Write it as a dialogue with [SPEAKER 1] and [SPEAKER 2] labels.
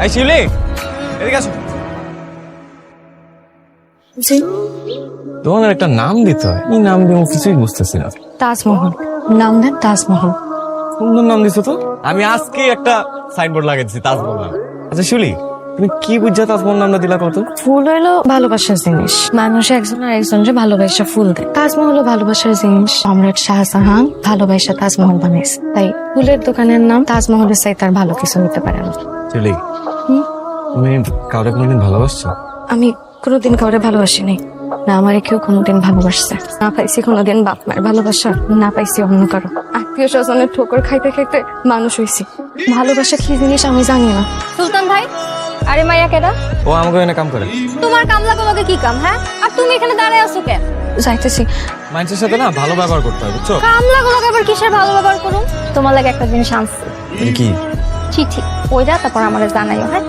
[SPEAKER 1] এই শিউলি, এদিকে আসো।
[SPEAKER 2] জি।
[SPEAKER 1] তোমাদের একটা নাম দিতে হয়, কি নাম দেবো কিছুই বুঝতেছি না।
[SPEAKER 2] তাজমহল। নাম দেন তাজমহল।
[SPEAKER 1] সুন্দর নাম দিছো তো। আমি আজকে একটা সাইনবোর্ড লাগিয়ে দিচ্ছি তাজমহল নাম। আচ্ছা শিউলি, তুমি কি বুঝছো তাজমহল নামটা দিলা কত?
[SPEAKER 2] ফুল হইলো ভালোবাসার জিনিস, মানুষ একজন আর একজনকে ভালোবাসা ফুল দেয়। তাজমহল ভালোবাসার জিনিস, সম্রাট শাহজাহান ভালোবাসা তাজমহল বানিয়েছে, তাই ফুলের দোকানের নাম তাজমহলের চাই তার ভালো কিছু হতে পারে না।
[SPEAKER 1] শিউলি, তুমি কাউকে কোনোদিন ভালোবাসছো?
[SPEAKER 2] আমি কোনোদিন কাউরে ভালোবাসি নাই, না আমারে কেউ কোনোদিন ভালোবাসছে। না পাইছি কোনোদিন বাপ মায়ের ভালোবাসা, না পাইছি অন্য কারো। আত্মীয় স্বজনের ঠোকর খাইতে খাইতে মানুষ হইছি। ভালোবাসা কি জিনিস আমি জানি না।
[SPEAKER 3] সুলতান ভাই, আরে মাইয়া কেডা?
[SPEAKER 1] ও আমাকে এনে কাম করে।
[SPEAKER 3] তোমার কামলা গুলোকে কি কাম? হ্যাঁ, আর তুমি এখানে দাঁড়ায় আছো কেন?
[SPEAKER 2] যাইতেছি।
[SPEAKER 1] মানুষের সাথে না ভালো ব্যবহার করতে হয়, বুঝছো?
[SPEAKER 3] কামলা গুলোকে আবার কিসের ভালো ব্যবহার করুন? তোমার লাগে একটা জিনিস আনছি,
[SPEAKER 1] এটা কি?
[SPEAKER 3] চিঠি। ওইটা তারপর আমাদের জানাইও। হ্যাঁ,